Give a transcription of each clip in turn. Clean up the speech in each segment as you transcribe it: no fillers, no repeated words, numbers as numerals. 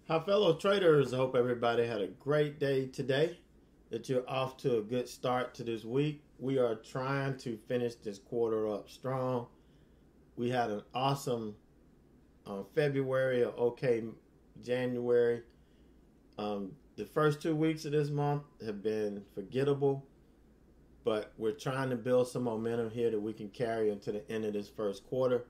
Hi, fellow traders. I hope everybody had a great day today, that you're off to a good start to this week. We are trying to finish this quarter up strong. We had an awesome February, an okay January. The first 2 weeks of this month have been forgettable, but we're trying to build some momentum here that we can carry into the end of this first quarter.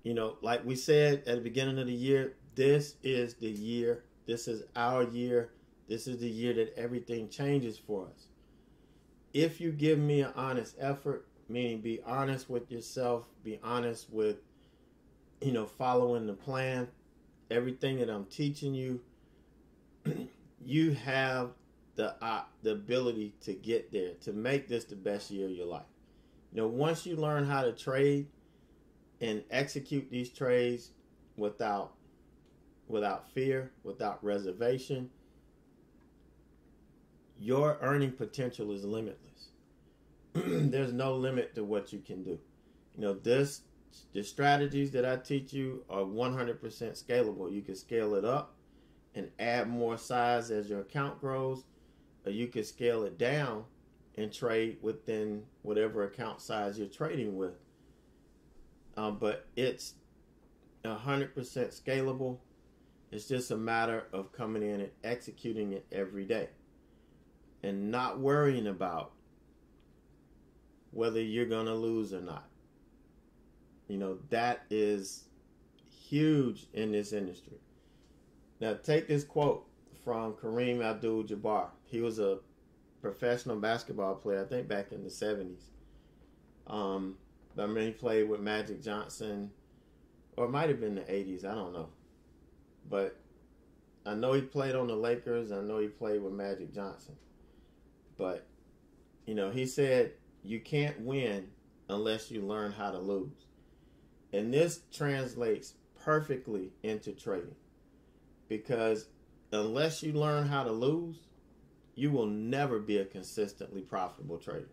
You know, like we said at the beginning of the year, this is the year. This is our year. This is the year that everything changes for us. If you give me an honest effort, meaning be honest with yourself, be honest with, following the plan, everything that I'm teaching you, you have the ability to get there, to make this the best year of your life. Once you learn how to trade and execute these trades without fear, without reservation, your earning potential is limitless. There's no limit to what you can do. The strategies that I teach you are 100% scalable. You can scale it up and add more size as your account grows, or you can scale it down and trade within whatever account size you're trading with. But it's 100% scalable. It's just a matter of coming in and executing it every day and not worrying about whether you're going to lose or not. That is huge in this industry. Now, take this quote from Kareem Abdul-Jabbar. He was a professional basketball player, I think back in the 70s. I mean, he played with Magic Johnson, or it might have been the 80s, I don't know. But I know he played on the Lakers. I know he played with Magic Johnson. But, he said, you can't win unless you learn how to lose. And this translates perfectly into trading. Because unless you learn how to lose, you will never be a consistently profitable trader.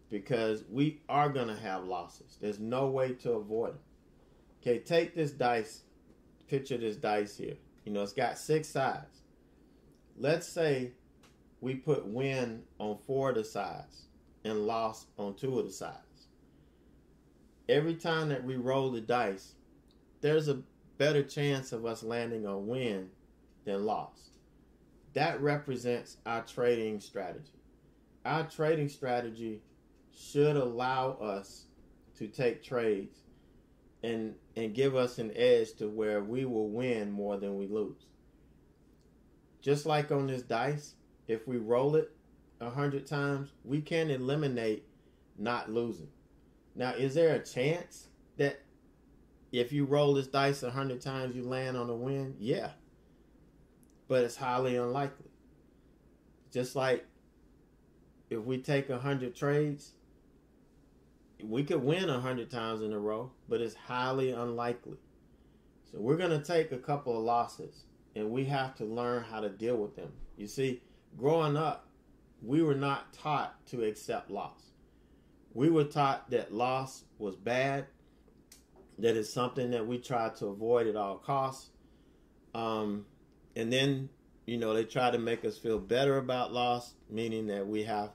Because we are going to have losses. There's no way to avoid them. Okay, take this dice. Picture this dice here. It's got 6 sides. Let's say we put win on 4 of the sides and loss on 2 of the sides. Every time that we roll the dice, there's a better chance of us landing on win than loss. That represents our trading strategy. Our trading strategy should allow us to take trades and give us an edge to where we will win more than we lose. Just like on this dice, if we roll it 100 times, we can eliminate not losing. Now, is there a chance that if you roll this dice 100 times, you land on a win? Yeah. But it's highly unlikely. Just like if we take 100 trades, we could win 100 times in a row, but it's highly unlikely. So we're going to take a couple of losses, and we have to learn how to deal with them. You see, growing up, we were not taught to accept loss. We were taught that loss was bad, that it's something that we try to avoid at all costs. And then, they try to make us feel better about loss, meaning that we have,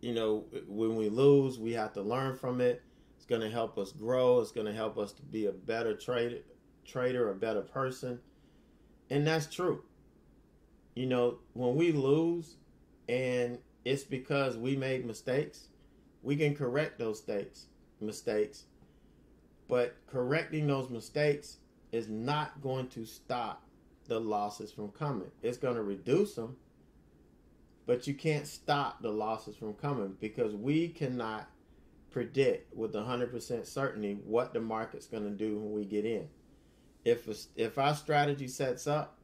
when we lose, we have to learn from it. It's going to help us grow. It's going to help us to be a better trader, a better person. And that's true. When we lose and it's because we made mistakes, we can correct those mistakes. But correcting those mistakes is not going to stop the losses from coming. It's going to reduce them. But you can't stop the losses from coming because we cannot predict with 100% certainty what the market's going to do when we get in. If our strategy sets up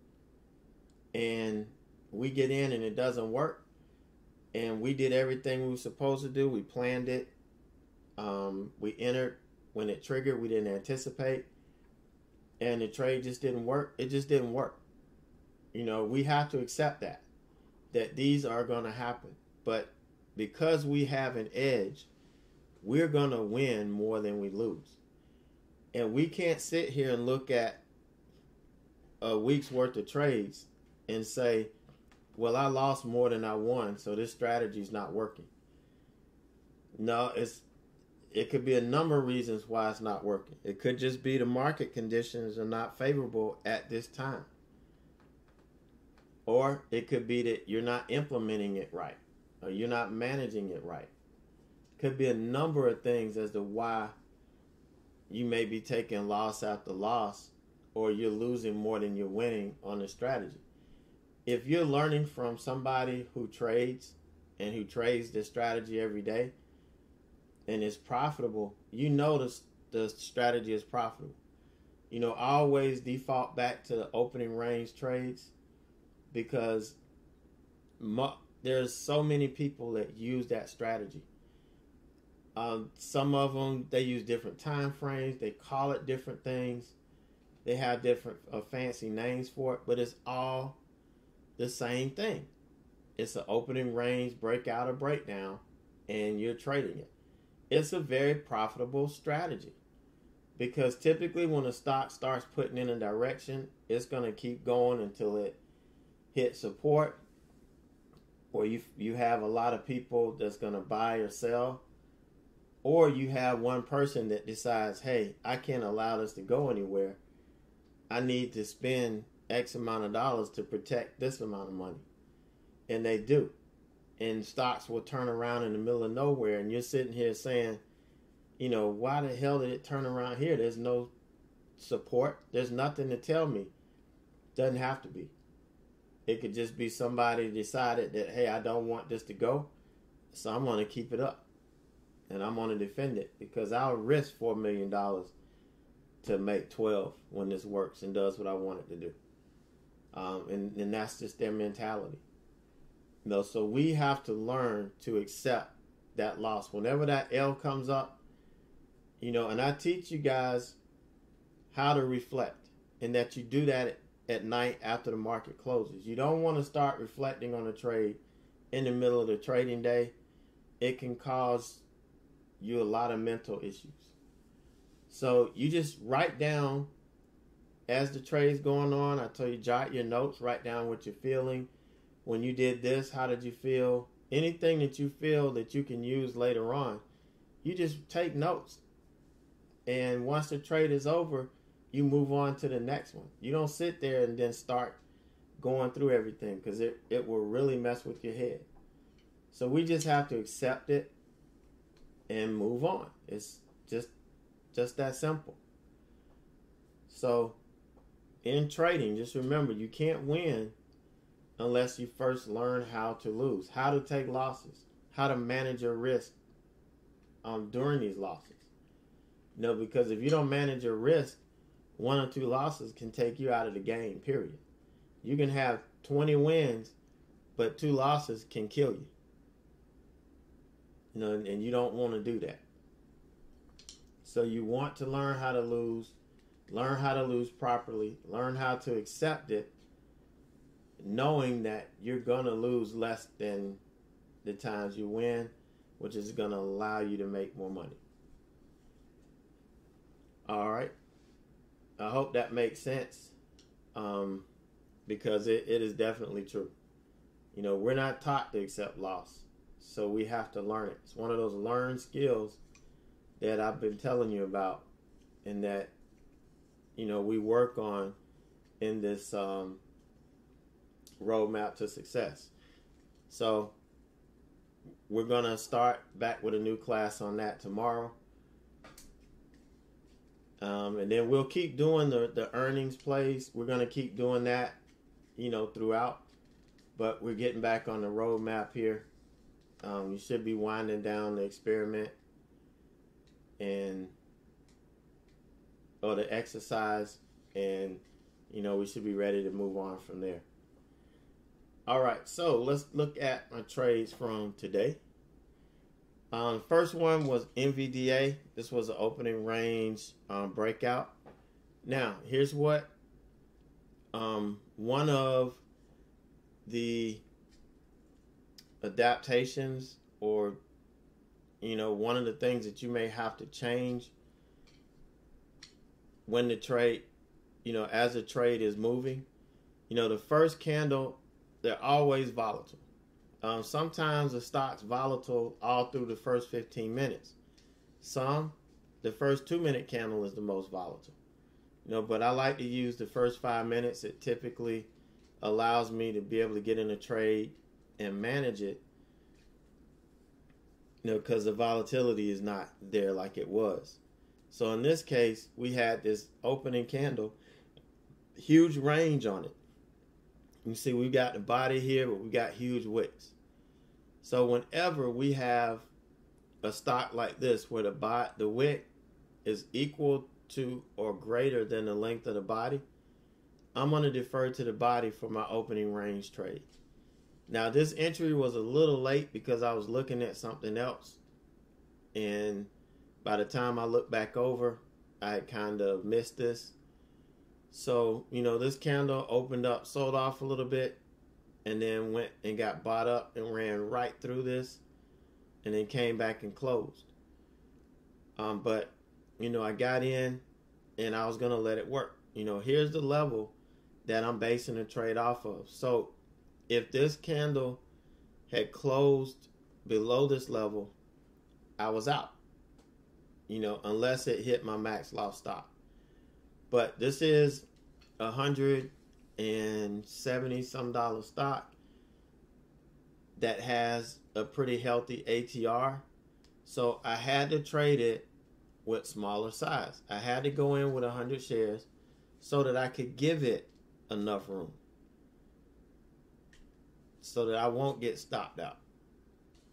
and we get in and it doesn't work, and we did everything we were supposed to do, we planned it, we entered when it triggered, we didn't anticipate, and the trade just didn't work, it just didn't work. We have to accept that these are going to happen. But because we have an edge, we're going to win more than we lose. And we can't sit here and look at a week's worth of trades and say, well, I lost more than I won, so this strategy is not working. No, it could be a number of reasons why it's not working. It could just be the market conditions are not favorable at this time. Or it could be that you're not implementing it right, or you're not managing it right. Could be a number of things as to why you may be taking loss after loss, or you're losing more than you're winning on the strategy. If you're learning from somebody who trades and who trades this strategy every day and is profitable, you know the strategy is profitable. You know, always default back to the opening range trades, because there's so many people that use that strategy. Some of them, they use different time frames. They call it different things. They have different fancy names for it, but it's all the same thing. It's an opening range, breakout, or breakdown, and you're trading it. It's a very profitable strategy, because typically when a stock starts putting in a direction, it's going to keep going until it hits support, or you have a lot of people that's going to buy or sell, or you have one person that decides, hey, I can't allow this to go anywhere. I need to spend X amount of dollars to protect this amount of money. And they do. And stocks will turn around in the middle of nowhere, and you're sitting here saying, you know, why the hell did it turn around here? There's no support. There's nothing to tell me. Doesn't have to be. It could just be somebody decided that, hey, I don't want this to go, so I'm going to keep it up. And I'm going to defend it, because I'll risk $4 million to make 12 when this works and does what I want it to do. And that's just their mentality. You know, so we have to learn to accept that loss. Whenever that L comes up, you know, and I teach you guys how to reflect, and that you do that at night after the market closes. You don't want to start reflecting on a trade in the middle of the trading day. It can cause you a lot of mental issues. So you just write down as the trade's going on. I tell you, jot your notes, write down what you're feeling. When you did this, how did you feel? Anything that you feel that you can use later on, you just take notes. And once the trade is over, you move on to the next one. You don't sit there and then start going through everything, because it will really mess with your head. So we just have to accept it and move on. It's just that simple. So in trading, just remember, you can't win unless you first learn how to lose, how to take losses, how to manage your risk during these losses. You know, because if you don't manage your risk, 1 or 2 losses can take you out of the game, period. You can have 20 wins, but 2 losses can kill you. You know, and you don't want to do that. So you want to learn how to lose properly, learn how to accept it, knowing that you're going to lose less than the times you win, which is going to allow you to make more money. All right. I hope that makes sense, because it is definitely true. You know, we're not taught to accept loss, so we have to learn it. It's one of those learned skills that I've been telling you about, and that, you know, we work on in this roadmap to success. So we're going to start back with a new class on that tomorrow. And then we'll keep doing the earnings plays. We're going to keep doing that, you know, throughout. But we're getting back on the roadmap here. You should be winding down the experiment or the exercise. And, you know, we should be ready to move on from there. All right, so let's look at my trades from today. First one was NVDA. This was an opening range breakout. Now, here's what one of the adaptations, or, you know, one of the things that you may have to change when the trade, as the trade is moving, the first candle, they're always volatile. Sometimes the stock's volatile all through the first 15 minutes. The first 2-minute candle is the most volatile. But I like to use the first 5 minutes. It typically allows me to be able to get in a trade and manage it, because the volatility is not there like it was. So in this case, we had this opening candle, huge range on it. You see, we got the body here, but we got huge wicks. So whenever we have a stock like this where the wick is equal to or greater than the length of the body, I'm going to defer to the body for my opening range trade. Now, this entry was a little late because I was looking at something else. And by the time I looked back over, I had kind of missed this. So, this candle opened up, sold off a little bit, and then went and got bought up and ran right through this, and then came back and closed. But, I got in, and I was going to let it work. Here's the level that I'm basing the trade off of. So, if this candle had closed below this level, I was out, unless it hit my max loss stop. But this is $170 some stock that has a pretty healthy ATR. So I had to trade it with smaller size. I had to go in with 100 shares so that I could give it enough room, so that I won't get stopped out.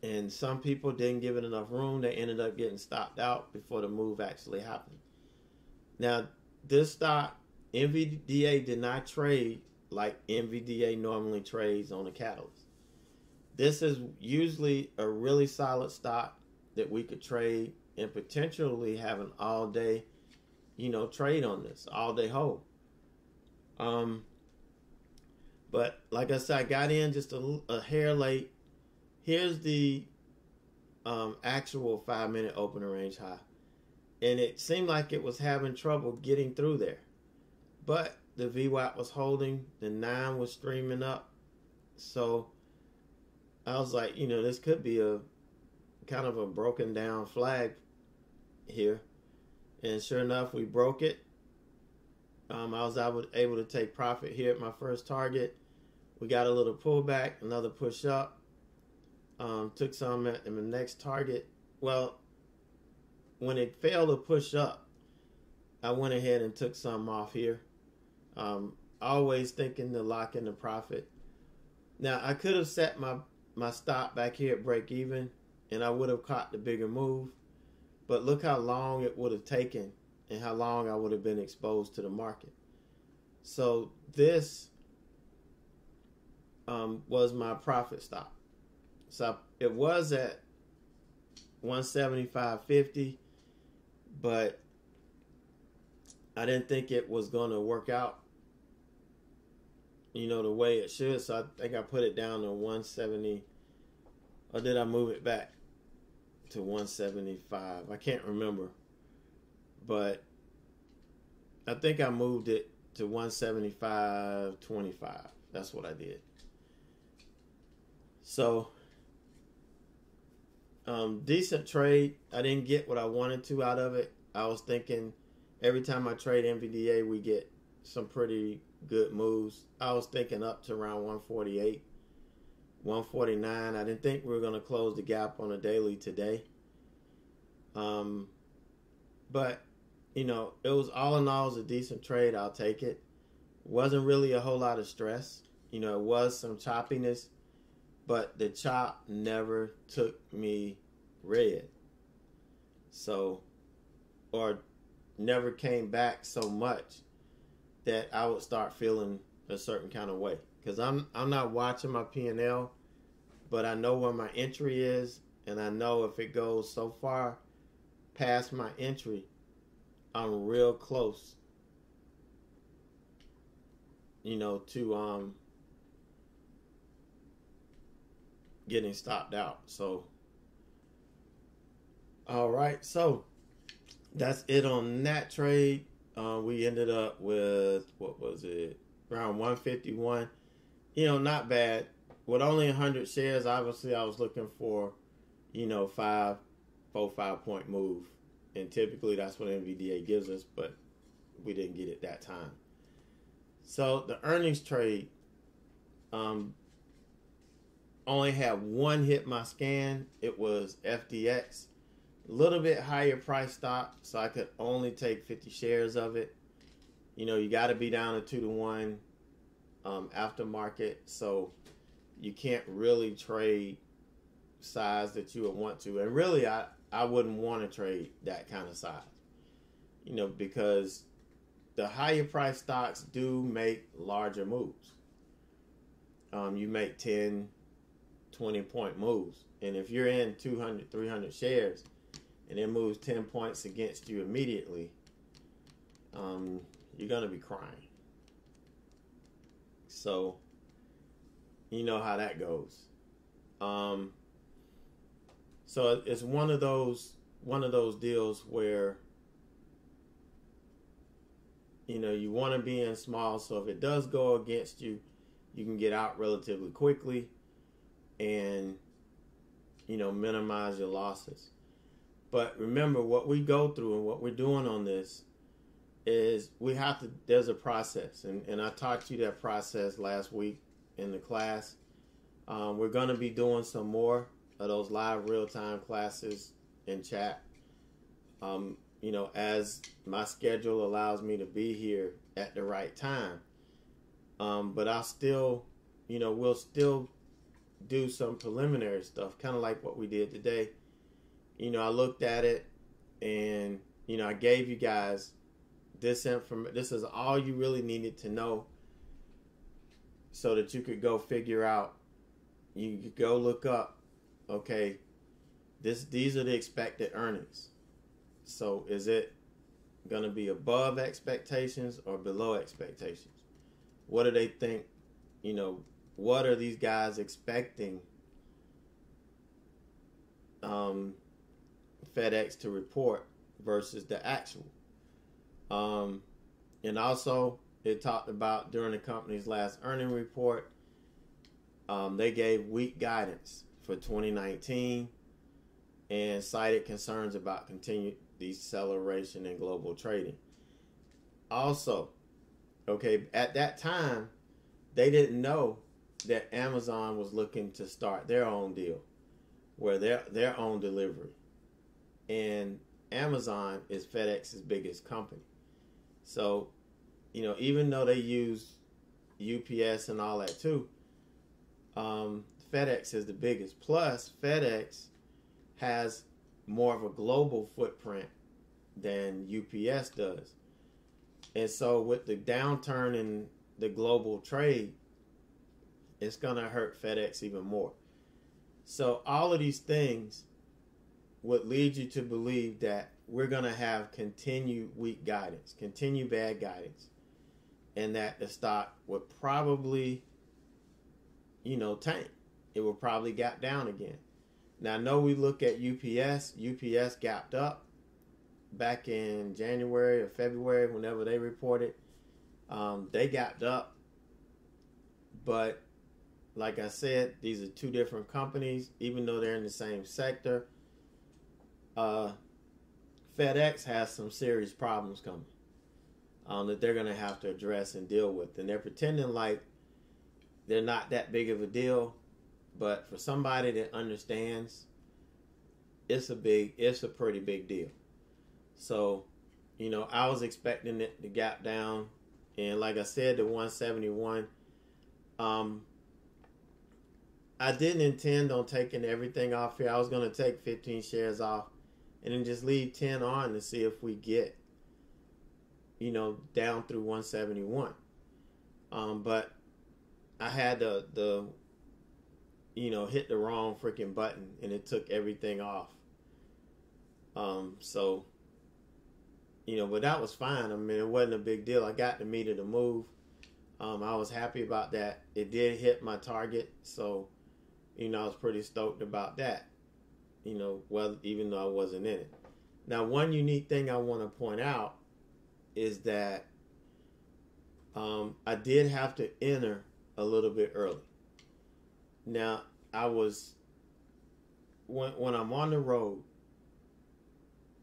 And some people didn't give it enough room. They ended up getting stopped out before the move actually happened. Now, this stock, NVDA, did not trade like NVDA normally trades on a catalyst. This is usually a really solid stock that we could trade and potentially have an all-day, trade on this, all-day hold. But like I said, I got in just a hair late. Here's the actual 5-minute opening range high. And it seemed like it was having trouble getting through there. But the VWAP was holding. The 9 was streaming up. So I was like, this could be a kind of a broken down flag here. And sure enough, we broke it. I was able to take profit here at my first target. We got a little pullback, another push up. Took some at the next target. Well, when it failed to push up, I went ahead and took some off here. Always thinking to lock in the profit. Now, I could have set my stop back here at break even, and I would have caught the bigger move. But look how long it would have taken and how long I would have been exposed to the market. So this was my profit stop. So it was at 175.50, but I didn't think it was going to work out, the way it should. So I think I put it down to 170, or did I move it back to 175? I can't remember, but I think I moved it to 175.25. That's what I did. So decent trade. I didn't get what I wanted to out of it. I was thinking every time I trade NVDA, we get some pretty good moves. I was thinking up to around 148, 149. I didn't think we were going to close the gap on a daily today. But, it was all in all, it was a decent trade. I'll take it. Wasn't really a whole lot of stress. It was some choppiness, but the chop never took me red. So, or never came back so much that I would start feeling a certain kind of way. Because I'm not watching my P&L, but I know where my entry is, and I know if it goes so far past my entry, I'm real close, to getting stopped out. So, all right, so that's it on that trade. We ended up with, what was it, around 151. Not bad. With only 100 shares, obviously I was looking for, 5 point move. And typically that's what NVDA gives us, but we didn't get it that time. So the earnings trade only had one hit my scan. It was FDX. A little bit higher price stock, so I could only take 50 shares of it. You got to be down to 2-to-1 aftermarket, so you can't really trade size that you would want to. And really, I wouldn't want to trade that kind of size, because the higher price stocks do make larger moves. You make 10, 20-point moves. And if you're in 200, 300 shares and it moves 10 points against you immediately, you're going to be crying. So, you know how that goes. So it's one of those deals where, you want to be in small. So if it does go against you, you can get out relatively quickly and, minimize your losses. But remember, what we go through and what we're doing on this is there's a process. And I taught you that process last week in the class. We're going to be doing some more of those live real-time classes in chat. As my schedule allows me to be here at the right time. But I'll still, we'll still do some preliminary stuff, kind of like what we did today. I looked at it and, I gave you guys this information. This is all you really needed to know so that you could go figure out, you could go look up, okay, these are the expected earnings. So is it going to be above expectations or below expectations? What do they think? What are these guys expecting FedEx to report versus the actual? And also, it talked about during the company's last earning report, they gave weak guidance for 2019 and cited concerns about continued deceleration in global trading. Also, okay, at that time, they didn't know that Amazon was looking to start their own deal, where their own delivery. And Amazon is FedEx's biggest company. So, even though they use UPS and all that too, FedEx is the biggest. Plus, FedEx has more of a global footprint than UPS does. And so with the downturn in the global trade, it's going to hurt FedEx even more. So all of these things would lead you to believe that we're going to have continued weak guidance, continued bad guidance, and that the stock would probably, tank. It will probably gap down again. Now, I know we look at UPS. UPS gapped up back in January or February, whenever they reported. They gapped up. But like I said, these are two different companies, even though they're in the same sector. FedEx has some serious problems coming that they're going to have to address and deal with. And they're pretending like they're not that big of a deal. But for somebody that understands, it's a pretty big deal. So, I was expecting it to gap down. And like I said, the 171, I didn't intend on taking everything off here. I was going to take 15 shares off and then just leave 10 on to see if we get, down through 171. But I had the hit the wrong freaking button and it took everything off. So, but that was fine. I mean, it wasn't a big deal. I got the meat of the move. I was happy about that. It did hit my target. So, I was pretty stoked about that. Well, even though I wasn't in it. Now, one unique thing I want to point out is that I did have to enter a little bit early. Now, I was, when I'm on the road,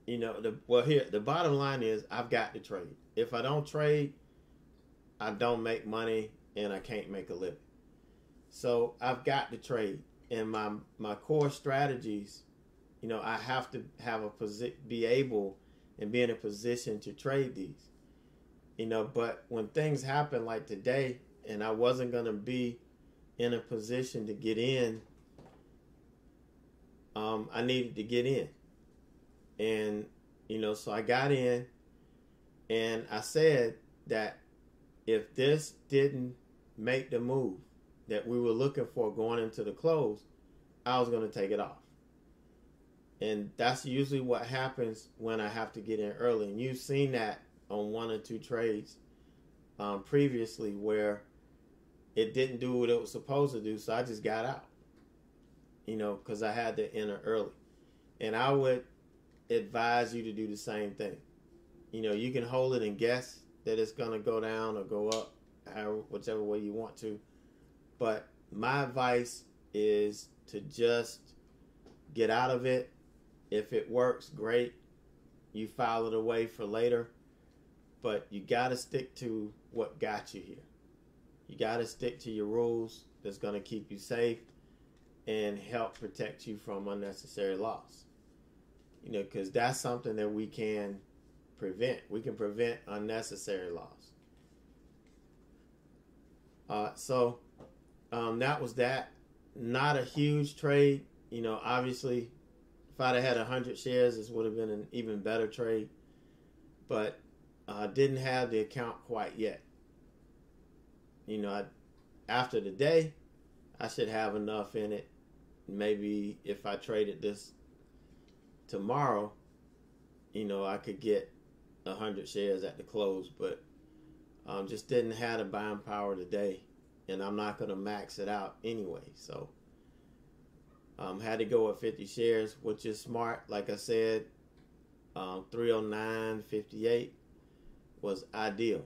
you know, the bottom line is I've got to trade. If I don't trade, I don't make money and I can't make a living. So I've got to trade. And my core strategies, you know, I have to have be able and be in a position to trade these. You know, but when things happen like today and I wasn't going to be in a position to get in, I needed to get in. And, you know, so I got in and I said that if this didn't make the move that we were looking for going into the close, I was going to take it off. And that's usually what happens when I have to get in early. And you've seen that on one or two trades previously where it didn't do what it was supposed to do, so I just got out, you know, because I had to enter early. And I would advise you to do the same thing. You know, you can hold it and guess that it's going to go down or go up, whichever way you want to. But my advice is to just get out of it. If it works, great. You file it away for later. But you got to stick to what got you here. You got to stick to your rules that's going to keep you safe and help protect you from unnecessary loss. You know, because that's something that we can prevent. We can prevent unnecessary loss. So that was that. Not a huge trade. You know, obviously, if I'd have had 100 shares, this would have been an even better trade. But I didn't have the account quite yet. You know, after the day, I should have enough in it. Maybe if I traded this tomorrow, you know, I could get 100 shares at the close, but just didn't have the buying power today, and I'm not going to max it out anyway. So had to go with 50 shares, which is smart. Like I said, 309.58 was ideal.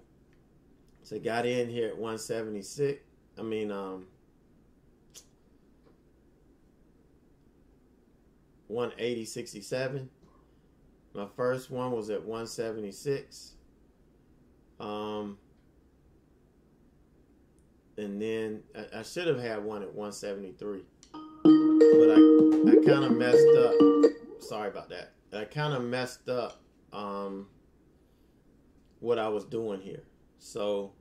So got in here at 176. 180.67. My first one was at 176. And then I should have had one at 173. But I kind of messed up. Sorry about that. I kind of messed up what I was doing here. So,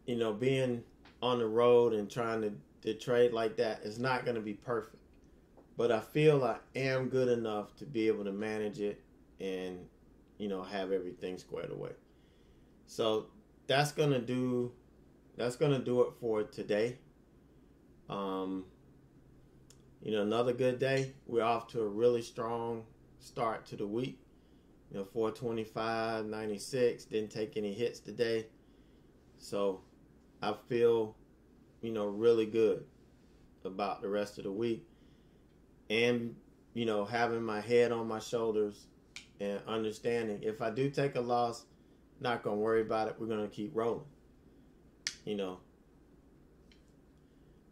you know, being on the road and trying to trade like that is not going to be perfect. But I feel I am good enough to be able to manage it and, you know, have everything squared away. So that's gonna do it for today. You know, another good day. We're off to a really strong start to the week. You know, 425.96. Didn't take any hits today. So I feel, you know, really good about the rest of the week. And, you know, having my head on my shoulders and understanding if I do take a loss, not going to worry about it. We're going to keep rolling, you know.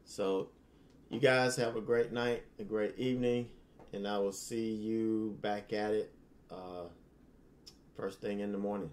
So you guys have a great night, a great evening, and I will see you back at it first thing in the morning.